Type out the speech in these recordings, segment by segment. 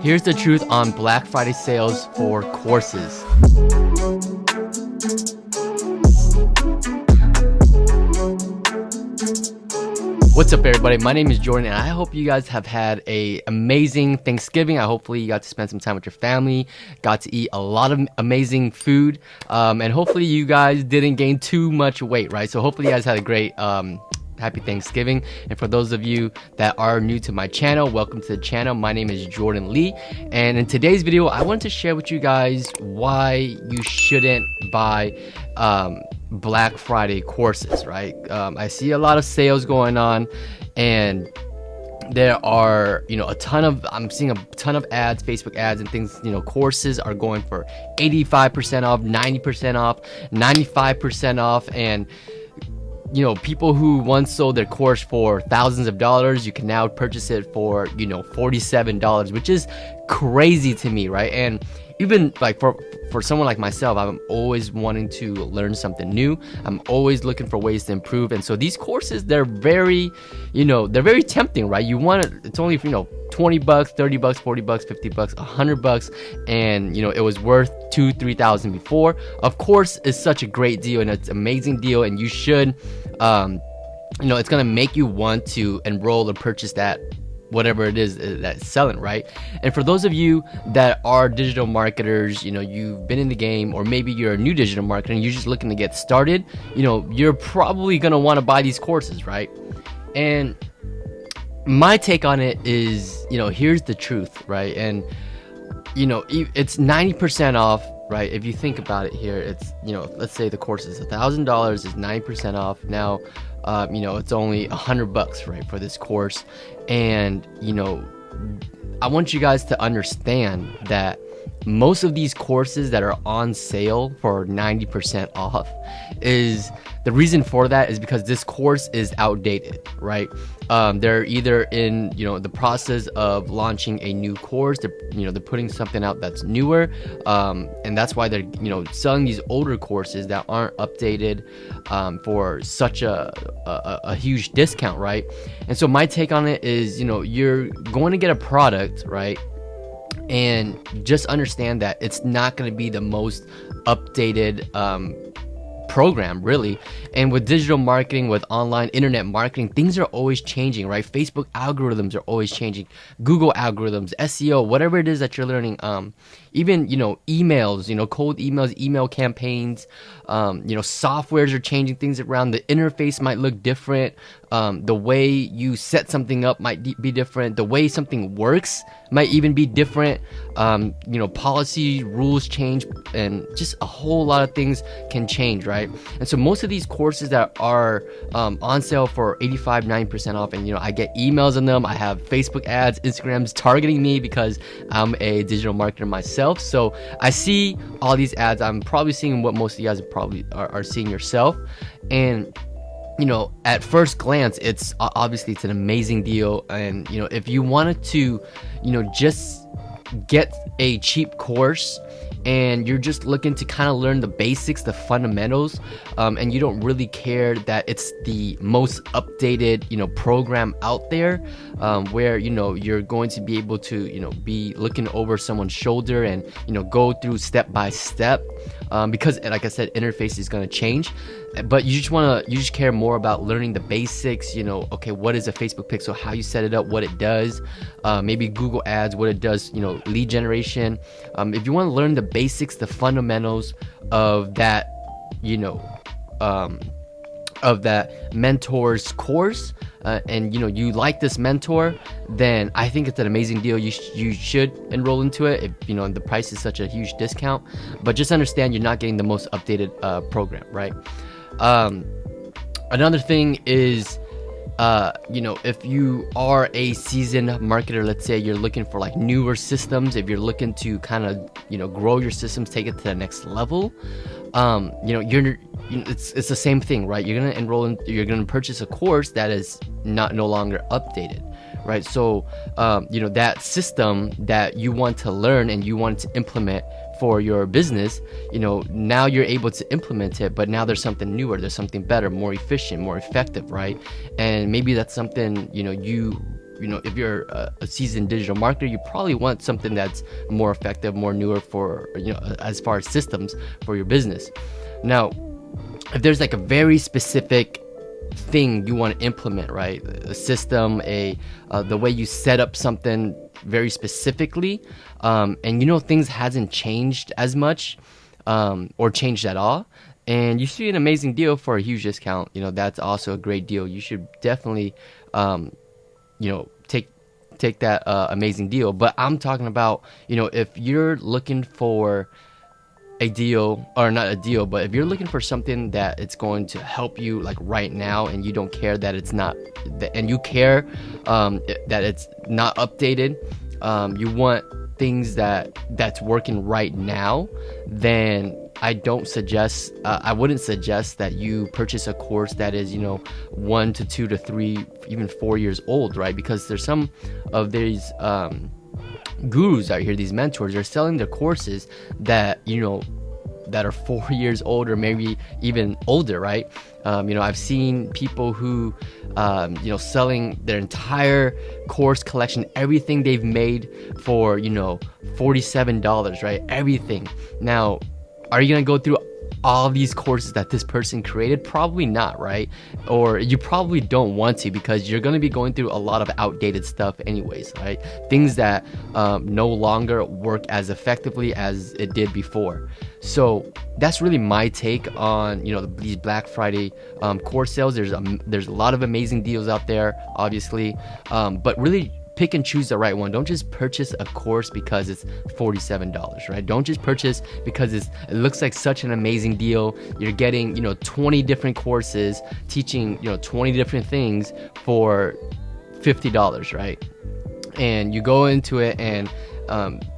Here's the truth on Black Friday sales for courses. What's up, everybody? My name is Jordan, and I hope you guys have had an amazing Thanksgiving. Hopefully you got to spend some time with your family, got to eat a lot of amazing food, and hopefully you guys didn't gain too much weight, right? So hopefully you guys had a great happy Thanksgiving. And for those of you that are new to my channel, welcome to the channel. My name is Jordan Lee, and in today's video I want to share with you guys why you shouldn't buy Black Friday courses, right? I see a lot of sales going on, and there are, I'm seeing a ton of ads, Facebook ads and things, courses are going for 85% off, 90% off, 95% off, and people who once sold their course for thousands of dollars, you can now purchase it for, $47, which is crazy to me, right? And even like for someone like myself, I'm always wanting to learn something new. I'm always looking for ways to improve. And so these courses, they're very tempting, right? You want it, it's only, $20, $30, $40, $50, $100, and it was worth $2,000-$3,000 before. Of course, it's such a great deal and it's an amazing deal, and you should it's gonna make you want to enroll or purchase that, whatever it is that's selling, right? And for those of you that are digital marketers, you've been in the game, or maybe you're a new digital marketer and you're just looking to get started, you're probably gonna want to buy these courses, right? And my take on it is, here's the truth, right? And it's 90% off, right? If you think about it here, it's, let's say the course is $1,000, is 9% off. Now it's only $100, right, for this course. And I want you guys to understand that most of these courses that are on sale for 90% off, is the reason for that is because this course is outdated, right? They're either in the process of launching a new course, they're putting something out that's newer, and that's why they're selling these older courses that aren't updated for such a huge discount, right? And so my take on it is, you're going to get a product, right? And just understand that it's not going to be the most updated program, really. And with digital marketing, with online internet marketing, things are always changing, right? Facebook algorithms are always changing, Google algorithms, SEO, whatever it is that you're learning, even emails, cold emails, email campaigns, softwares are changing things around. The interface might look different, the way you set something up might be different, the way something works might even be different. Policy rules change, and just a whole lot of things can change, right? And so most of these courses that are on sale for 85-90% off, and I get emails on them, I have Facebook ads, Instagrams targeting me because I'm a digital marketer myself. So I see all these ads. I'm probably seeing what most of you guys probably are seeing yourself. And at first glance, it's obviously it's an amazing deal. And if you wanted to just get a cheap course and you're just looking to kind of learn the basics, the fundamentals, and you don't really care that it's the most updated program out there, where you're going to be able to be looking over someone's shoulder and go through step by step, because like I said, interface is going to change. But you just care more about learning the basics. Okay, what is a Facebook pixel, how you set it up, what it does, maybe Google ads, what it does, lead generation. If you want to learn the basics, the fundamentals of that, of that mentor's course, and you like this mentor, then I think it's an amazing deal. You should enroll into it if the price is such a huge discount. But just understand, you're not getting the most updated program, right? Another thing is, if you are a seasoned marketer, let's say you're looking for like newer systems, if you're looking to kind of grow your systems, take it to the next level, it's the same thing, right? You're gonna purchase a course that is no longer updated, right? So that system that you want to learn and you want to implement for your business, now you're able to implement it, but now there's something newer, there's something better, more efficient, more effective, right? And maybe that's something you if you're a seasoned digital marketer, you probably want something that's more effective, more newer for, as far as systems for your business. Now, if there's like a very specific thing you want to implement, right? A system, the way you set up something very specifically, and things hasn't changed as much, or changed at all, and you see an amazing deal for a huge discount, that's also a great deal. You should definitely, take that amazing deal. But I'm talking about, if you're looking for a deal, or not a deal, but if you're looking for something that it's going to help you like right now, and you don't care that it's not, and you care that it's not updated, you want things that's working right now, then I wouldn't suggest that you purchase a course that is 1 to 2 to 3, even 4 years old, right? Because there's some of these gurus out here, these mentors, are selling their courses that that are 4 years old, or maybe even older, right? I've seen people who selling their entire course collection, everything they've made, for $47, right? Everything. Now, are you gonna go through all these courses that this person created? Probably not, right? Or you probably don't want to, because you're going to be going through a lot of outdated stuff anyways, right? Things that no longer work as effectively as it did before. So that's really my take on these Black Friday course sales. There's a lot of amazing deals out there, obviously, but really pick and choose the right one. Don't just purchase a course because it's $47, right? Don't just purchase because it looks like such an amazing deal. You're getting 20 different courses teaching 20 different things for $50, right? And you go into it and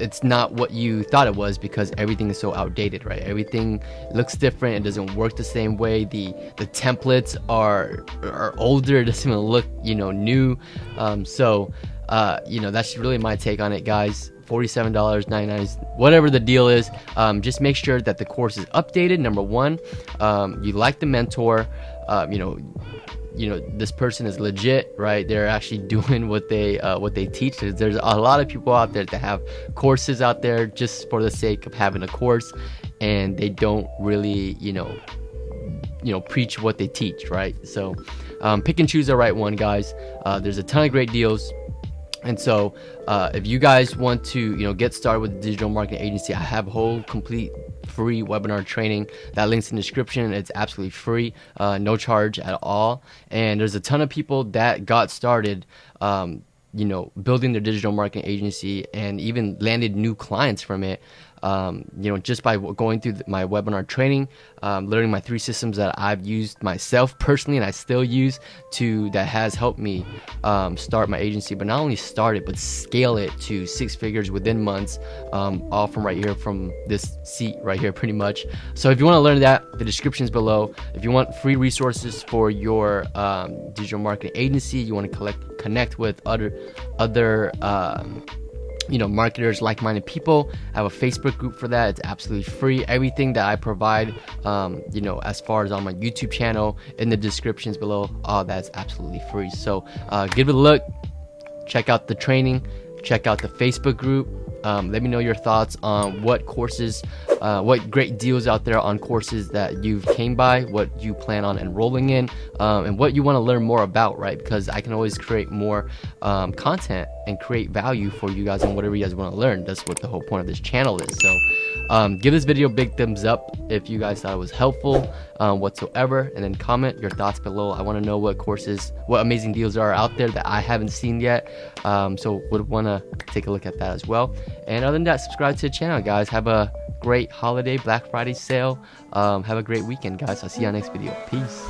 it's not what you thought it was, because everything is so outdated, right? Everything looks different. It doesn't work the same way. The templates are older. It doesn't even look new. That's really my take on it, guys. $47.99, whatever the deal is. Just make sure that the course is updated. Number one, you like the mentor. This person is legit, right? They're actually doing what they teach. There's a lot of people out there that have courses out there just for the sake of having a course, and they don't really preach what they teach, right? So pick and choose the right one, guys. There's a ton of great deals. And so if you guys want to get started with the digital marketing agency, I have a whole complete free webinar training. That link's in the description. It's absolutely free, no charge at all. And there's a ton of people that got started building their digital marketing agency, and even landed new clients from it, just by going through my webinar training, learning my 3 systems that I've used myself personally, and I still use, that has helped me start my agency. But not only start it, but scale it to 6 figures within months, all from right here, from this seat right here, pretty much. So if you want to learn that, the description is below. If you want free resources for your digital marketing agency, you want to connect with other marketers, like-minded people, I have a Facebook group for that. It's absolutely free. Everything that I provide, as far as on my YouTube channel, in the descriptions below, all that's absolutely free. So give it a look, check out the training, check out the Facebook group. Let me know your thoughts on what courses, what great deals out there on courses that you've came by, what you plan on enrolling in, and what you want to learn more about, right? Because I can always create more content and create value for you guys on whatever you guys want to learn. That's what the whole point of this channel is. So give this video a big thumbs up if you guys thought it was helpful whatsoever, and then comment your thoughts below. I want to know what amazing deals are out there that I haven't seen yet, so would want to take a look at that as well. And other than that, subscribe to the channel, guys. Have a great holiday, Black Friday sale. Have a great weekend, guys. I'll see you on the next video. Peace.